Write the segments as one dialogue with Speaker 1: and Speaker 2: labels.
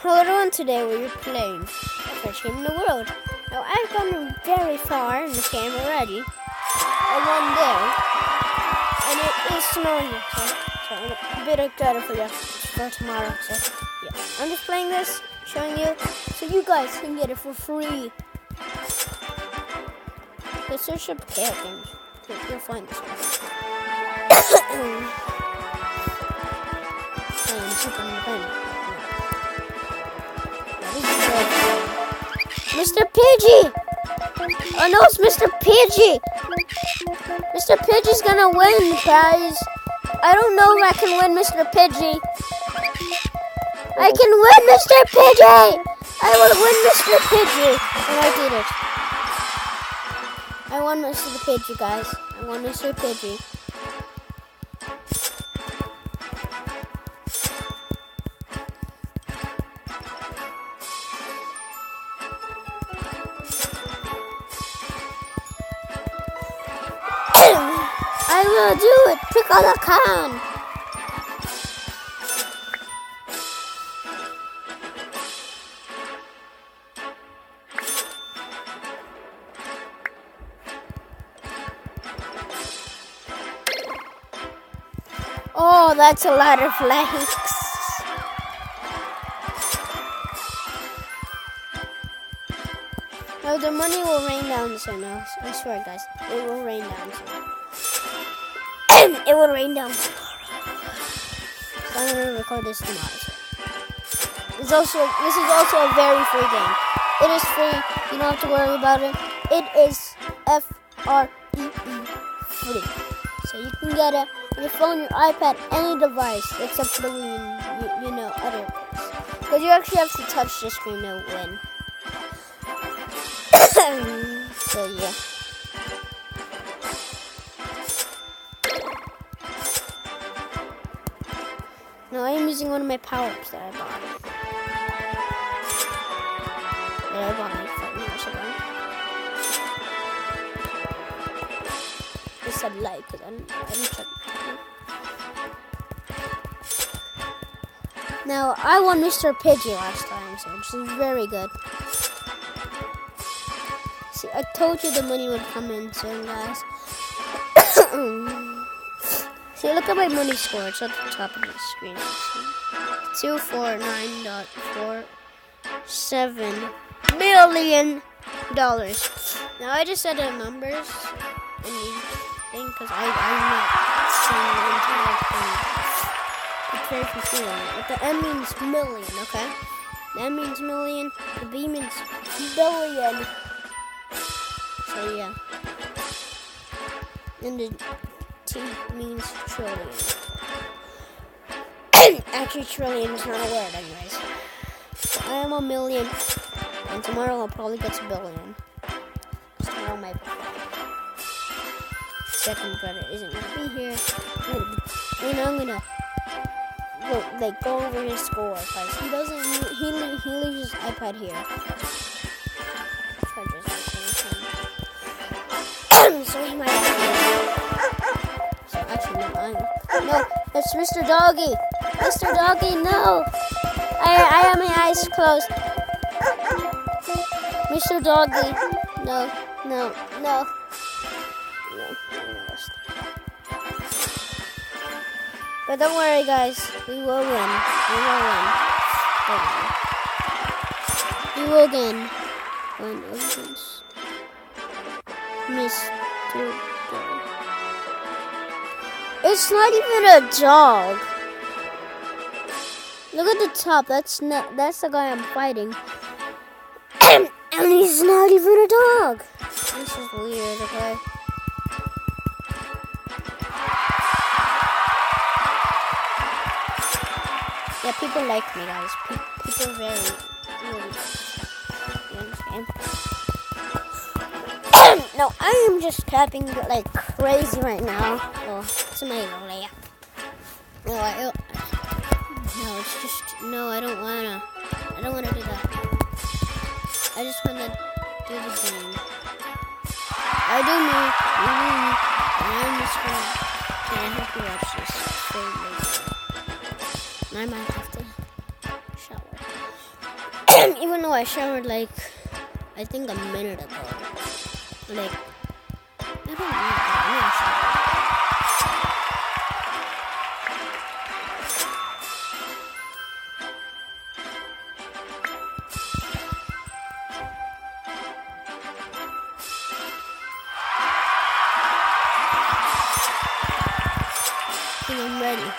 Speaker 1: Hello everyone, today we're playing the first game in the world. Now I've gone very far in this game already. I won there. And it is snowing so I'm a bit excited for tomorrow. So yeah, I'm just playing this, showing you, so you guys can get it for free. Go search up Chaos Games. You'll find this one. Mr. Pidgey! Oh no, it's Mr. Pidgey! Mr. Pidgey's gonna win, guys. I don't know if I can win Mr. Pidgey. I can win Mr. Pidgey! I will win Mr. Pidgey! And I did it. I won Mr. Pidgey, guys. I won Mr. Pidgey. I will do it! Pick on the can! Oh, that's a lot of likes. No, the money will rain down soon. No, I swear, guys. It will rain down soon. It will rain down tomorrow. So I'm gonna record this tomorrow. This is also a very free game. It is free. You don't have to worry about it. It is FREE free. So you can get it on your phone, your iPad, any device except for the Wii and you know other ones. Because you actually have to touch the screen to win. So yeah. No, I am using one of my power-ups that I bought. Like 5 years ago. I said like, because I didn't check. Now, I won Mr. Pidgey last time, so which is very good. See, I told you the money would come in soon, guys. See, look at my money score. It's at the top of the screen. $249.47 million. Now I just said the numbers in each thing because I'm not seeing the entire thing. It's very confusing. But the M means million, okay? The M means million. The B means billion. So yeah. And the T means trillion. Actually, trillion is not a word, anyways. So I am a million, and tomorrow I'll probably get to billion. Tomorrow my second brother isn't gonna be here, and I'm gonna go over his score because he doesn't. He leaves his iPad here. So he might actually no, it's Mr. Doggy. Mr. Doggy, no. I have my eyes closed. Mr. Doggy, no. But don't worry, guys. We will win. We will win. One of these. Mr. Dog. It's not even a dog. Look at the top. That's the guy I'm fighting. And he's not even a dog. This is weird, okay? Yeah, people like me, guys. People really you understand? No, I am just tapping like crazy right now. Oh, it's amazing. No, I don't wanna do that. I just wanna do the game. I do me. I'm just gonna. Can I help you watch this? I might have to shower. even though I showered like, I think a minute ago. Like, I don't know. I'm not sure. I think I'm ready.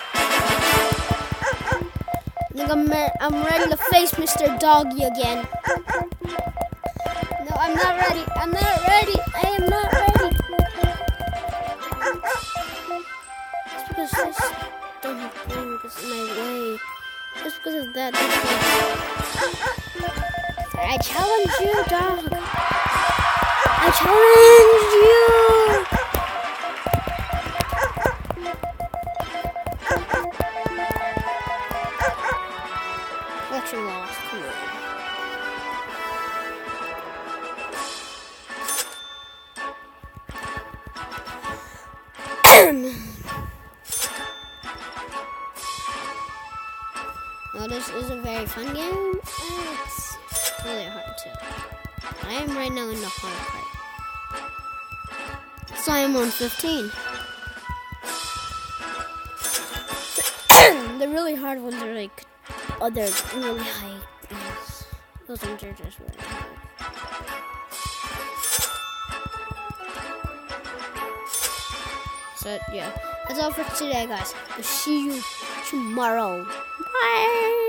Speaker 1: I'm ready to face Mr. Doggy again. No, I'm not ready. I'm not ready. I am not ready. Just because this dumb thing is in my way. Just because of that. I challenge you, dog. I challenge you. Actually lost. Come on. Well, this is a very fun game. It's really hard too. I am right now in the hard part. So I am on 15. The really hard ones are like other really high ones. Those ones are just really hard. So yeah, that's all for today, guys. I'll see you tomorrow. Bye.